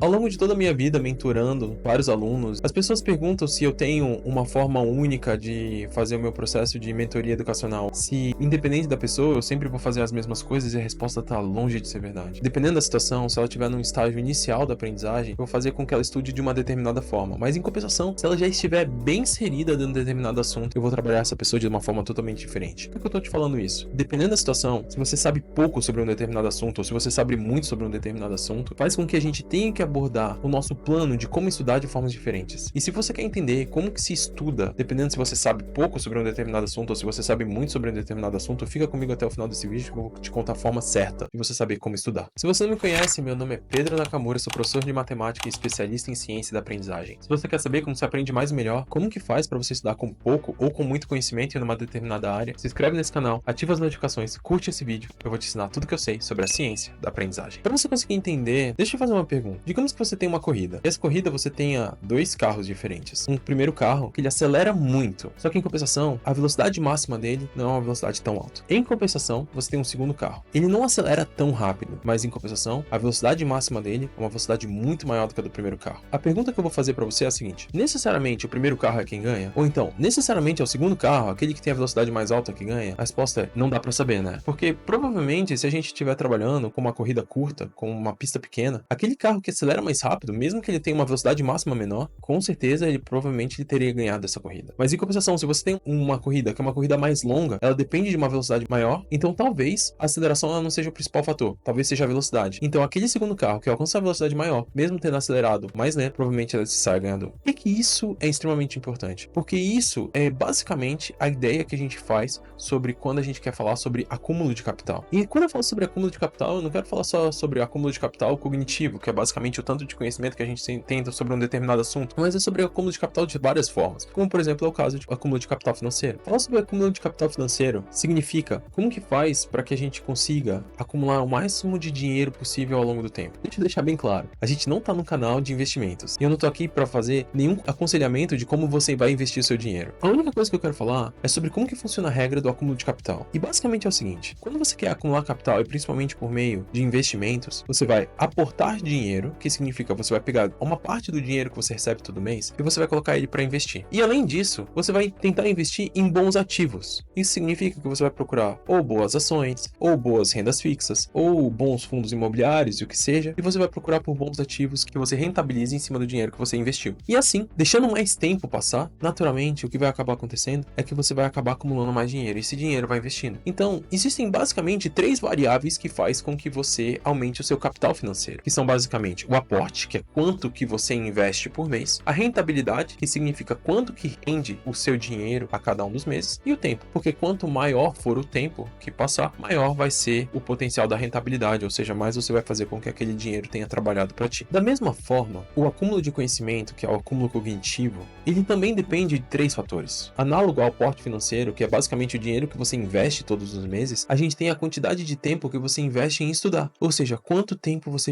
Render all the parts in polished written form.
Ao longo de toda a minha vida mentorando vários alunos, as pessoas perguntam se eu tenho uma forma única de fazer o meu processo de mentoria educacional. Se, independente da pessoa, eu sempre vou fazer as mesmas coisas e a resposta tá longe de ser verdade. Dependendo da situação, se ela estiver num estágio inicial da aprendizagem, eu vou fazer com que ela estude de uma determinada forma. Mas em compensação, se ela já estiver bem inserida dentro de um determinado assunto, eu vou trabalhar essa pessoa de uma forma totalmente diferente. Por que eu tô te falando isso? Dependendo da situação, se você sabe pouco sobre um determinado assunto ou se você sabe muito sobre um determinado assunto, faz com que a gente tenha que abordar o nosso plano de como estudar de formas diferentes. E se você quer entender como que se estuda, dependendo se você sabe pouco sobre um determinado assunto ou se você sabe muito sobre um determinado assunto, fica comigo até o final desse vídeo que eu vou te contar a forma certa de você saber como estudar. Se você não me conhece, meu nome é Pedro Nakamura, sou professor de matemática e especialista em ciência da aprendizagem. Se você quer saber como se aprende mais e melhor, como que faz para você estudar com pouco ou com muito conhecimento em uma determinada área, se inscreve nesse canal, ativa as notificações, curte esse vídeo, eu vou te ensinar tudo que eu sei sobre a ciência da aprendizagem. Para você conseguir entender, deixa eu fazer uma pergunta. Digamos que você tem uma corrida. E essa corrida você tenha dois carros diferentes. Um primeiro carro que ele acelera muito, só que em compensação, a velocidade máxima dele não é uma velocidade tão alta. Em compensação, você tem um segundo carro. Ele não acelera tão rápido, mas em compensação, a velocidade máxima dele é uma velocidade muito maior do que a do primeiro carro. A pergunta que eu vou fazer para você é a seguinte: necessariamente o primeiro carro é quem ganha? Ou então, necessariamente é o segundo carro, aquele que tem a velocidade mais alta que ganha? A resposta é, não dá para saber, né? Porque provavelmente, se a gente estiver trabalhando com uma corrida curta, com uma pista pequena, aquele carro que acelera mais rápido, mesmo que ele tenha uma velocidade máxima menor, com certeza ele provavelmente teria ganhado essa corrida. Mas em compensação, se você tem uma corrida que é uma corrida mais longa, ela depende de uma velocidade maior, então talvez a aceleração ela não seja o principal fator, talvez seja a velocidade. Então aquele segundo carro que alcança a velocidade maior, mesmo tendo acelerado mais lento, provavelmente ele se sai ganhador. Por que isso é extremamente importante? Porque isso é basicamente a ideia que a gente faz sobre quando a gente quer falar sobre acúmulo de capital. E quando eu falo sobre acúmulo de capital, eu não quero falar só sobre acúmulo de capital cognitivo, que é basicamente o tanto de conhecimento que a gente tem sobre um determinado assunto, mas é sobre acúmulo de capital de várias formas, como por exemplo é o caso de acúmulo de capital financeiro. Falar sobre acúmulo de capital financeiro significa como que faz para que a gente consiga acumular o máximo de dinheiro possível ao longo do tempo. Deixa eu deixar bem claro, a gente não tá num canal de investimentos, e eu não tô aqui para fazer nenhum aconselhamento de como você vai investir o seu dinheiro. A única coisa que eu quero falar é sobre como que funciona a regra do acúmulo de capital. E basicamente é o seguinte: quando você quer acumular capital, e principalmente por meio de investimentos, você vai aportar dinheiro, que significa você vai pegar uma parte do dinheiro que você recebe todo mês e você vai colocar ele para investir. E além disso, você vai tentar investir em bons ativos. Isso significa que você vai procurar ou boas ações, ou boas rendas fixas, ou bons fundos imobiliários e o que seja, e você vai procurar por bons ativos que você rentabilize em cima do dinheiro que você investiu. E assim, deixando mais tempo passar, naturalmente o que vai acabar acontecendo é que você vai acabar acumulando mais dinheiro e esse dinheiro vai investindo. Então, existem basicamente três variáveis que faz com que você aumente o seu capital financeiro, que são basicamente o aporte, que é quanto que você investe por mês, a rentabilidade, que significa quanto que rende o seu dinheiro a cada um dos meses, e o tempo, porque quanto maior for o tempo que passar, maior vai ser o potencial da rentabilidade, ou seja, mais você vai fazer com que aquele dinheiro tenha trabalhado para ti. Da mesma forma, o acúmulo de conhecimento, que é o acúmulo cognitivo, ele também depende de três fatores. Análogo ao aporte financeiro, que é basicamente o dinheiro que você investe todos os meses, a gente tem a quantidade de tempo que você investe em estudar, ou seja, quanto tempo você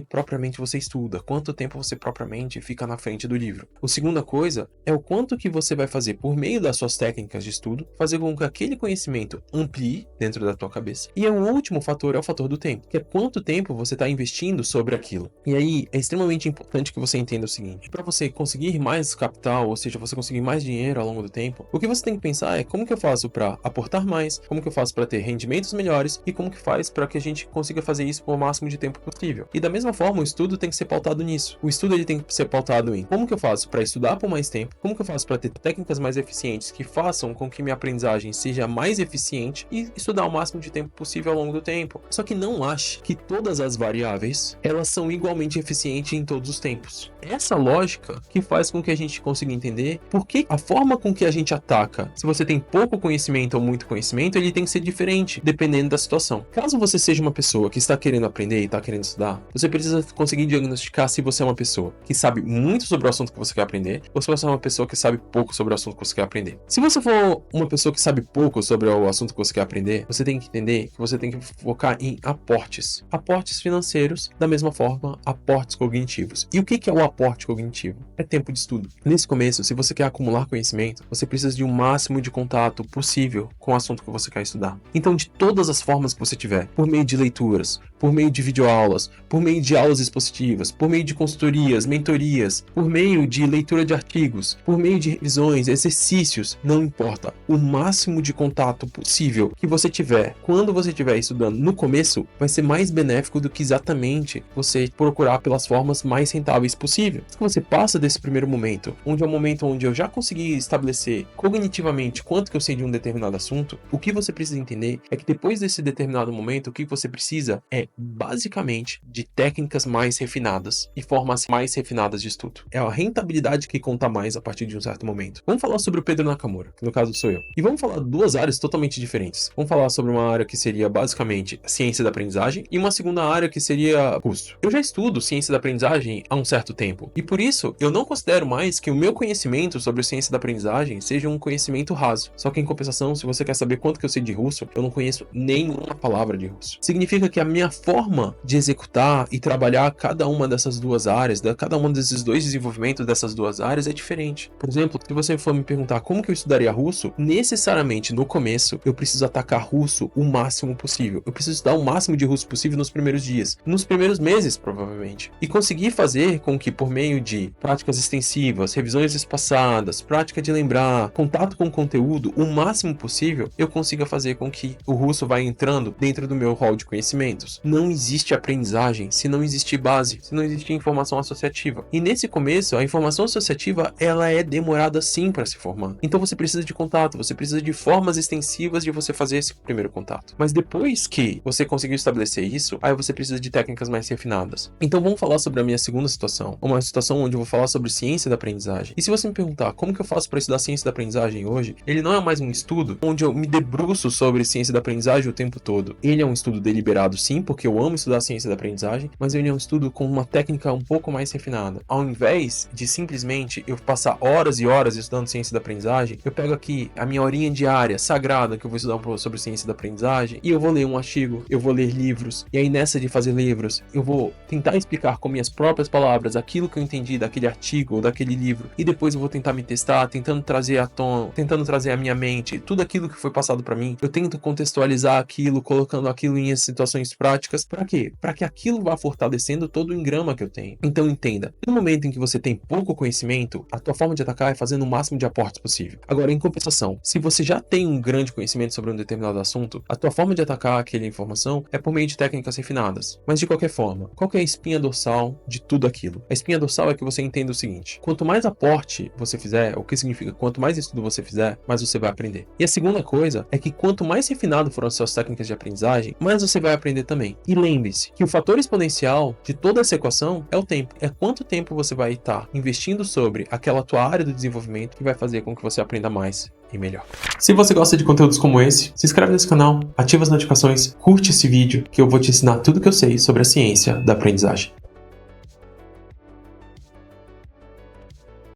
estuda, quanto tempo você propriamente fica na frente do livro. A segunda coisa é o quanto que você vai fazer por meio das suas técnicas de estudo, fazer com que aquele conhecimento amplie dentro da tua cabeça. E o último fator é o fator do tempo, que é quanto tempo você está investindo sobre aquilo. E aí é extremamente importante que você entenda o seguinte: para você conseguir mais capital, ou seja, você conseguir mais dinheiro ao longo do tempo, o que você tem que pensar é como que eu faço para aportar mais, como que eu faço para ter rendimentos melhores e como que faz para que a gente consiga fazer isso por o máximo de tempo possível. E da mesma forma, o estudo tem que ser pautado nisso. O estudo ele tem que ser pautado em como que eu faço para estudar por mais tempo, como que eu faço para ter técnicas mais eficientes que façam com que minha aprendizagem seja mais eficiente e estudar o máximo de tempo possível ao longo do tempo. Só que não ache que todas as variáveis elas são igualmente eficientes em todos os tempos. Essa lógica que faz com que a gente consiga entender por que a forma com que a gente ataca, se você tem pouco conhecimento ou muito conhecimento, ele tem que ser diferente dependendo da situação. Caso você seja uma pessoa que está querendo aprender e está querendo estudar, você precisa conseguir diagnosticar se você é uma pessoa que sabe muito sobre o assunto que você quer aprender ou se você é uma pessoa que sabe pouco sobre o assunto que você quer aprender. Se você for uma pessoa que sabe pouco sobre o assunto que você quer aprender, você tem que entender que você tem que focar em aportes. Aportes financeiros, da mesma forma, aportes cognitivos. E o que é o aporte cognitivo? É tempo de estudo. Nesse começo, se você quer acumular conhecimento, você precisa de um máximo de contato possível com o assunto que você quer estudar. Então, de todas as formas que você tiver, por meio de leituras, por meio de videoaulas, por meio de aulas expositivas, por meio de consultorias, mentorias, por meio de leitura de artigos, por meio de revisões, exercícios, não importa. O máximo de contato possível que você tiver quando você estiver estudando no começo vai ser mais benéfico do que exatamente você procurar pelas formas mais rentáveis possível. Se você passa desse primeiro momento, onde é o momento onde eu já consegui estabelecer cognitivamente quanto que eu sei de um determinado assunto, o que você precisa entender é que depois desse determinado momento, o que você precisa é basicamente de técnicas mais refinadas e formas mais refinadas de estudo. É a rentabilidade que conta mais a partir de um certo momento. Vamos falar sobre o Pedro Nakamura, que no caso sou eu. E vamos falar duas áreas totalmente diferentes. Vamos falar sobre uma área que seria basicamente ciência da aprendizagem e uma segunda área que seria curso. Eu já estudo ciência da aprendizagem há um certo tempo e por isso eu não considero mais que o meu conhecimento sobre ciência da aprendizagem seja um conhecimento raso. Só que em compensação, se você quer saber quanto que eu sei de russo, eu não conheço nenhuma palavra de russo. Significa que a minha forma de executar e trabalhar cada uma dessas duas áreas, cada um desses dois desenvolvimentos dessas duas áreas é diferente. Por exemplo, se você for me perguntar como que eu estudaria russo, necessariamente no começo eu preciso atacar russo o máximo possível. Eu preciso estudar o máximo de russo possível nos primeiros dias, nos primeiros meses provavelmente, e conseguir fazer com que por meio de práticas extensivas, revisões espaçadas, prática de lembrar, contato com o conteúdo, o máximo possível, eu consiga fazer com que o russo vá entrando dentro do meu hall de conhecimentos. Não existe aprendizagem se não existir base, se não existir informação associativa. E nesse começo, a informação associativa, ela é demorada sim para se formar. Então você precisa de contato, você precisa de formas extensivas de você fazer esse primeiro contato. Mas depois que você conseguiu estabelecer isso, aí você precisa de técnicas mais refinadas. Então vamos falar sobre a minha segunda situação, uma situação onde eu vou falar sobre ciência da aprendizagem. E se você me perguntar como que eu faço para estudar ciência da aprendizagem hoje, ele não é mais um estudo onde eu me debruço sobre ciência da aprendizagem o tempo todo. Ele é um estudo deliberado sim, porque eu amo estudar ciência da aprendizagem, mas ele é um estudo com uma técnica um pouco mais refinada. Ao invés de simplesmente eu passar horas e horas estudando ciência da aprendizagem, eu pego aqui a minha horinha diária sagrada que eu vou estudar um pouco sobre ciência da aprendizagem e eu vou ler um artigo, eu vou ler livros, e aí nessa de fazer livros, eu vou tentar explicar com minhas próprias palavras aquilo que eu entendi daquele artigo ou daquele livro, e depois eu vou tentar me testar, tentando trazer à tona, tentando trazer à minha mente tudo aquilo que foi passado para mim. Eu tento contextualizar aquilo, colocando aquilo em situações práticas. Para quê? Para que aquilo vá fortalecendo todo o engrama que eu tenho. Então entenda, no momento em que você tem pouco conhecimento, a tua forma de atacar é fazendo o máximo de aportes possível. Agora, em compensação, se você já tem um grande conhecimento sobre um determinado assunto, a tua forma de atacar aquela informação é por meio de técnicas refinadas. Mas de qualquer forma, qual que é a espinha dorsal de tudo aquilo? A espinha dorsal é que você entenda o seguinte: quanto mais aporte você fizer, o que significa quanto mais estudo você fizer, mais você vai aprender. E a segunda coisa é que quanto mais refinado foram as suas técnicas de aprendizagem, mais você vai aprender também. E lembre-se que o fator exponencial de toda essa equação é o tempo. É quanto tempo você vai estar investindo sobre aquela tua área do desenvolvimento que vai fazer com que você aprenda mais e melhor. Se você gosta de conteúdos como esse, se inscreve nesse canal, ativa as notificações, curte esse vídeo que eu vou te ensinar tudo que eu sei sobre a ciência da aprendizagem.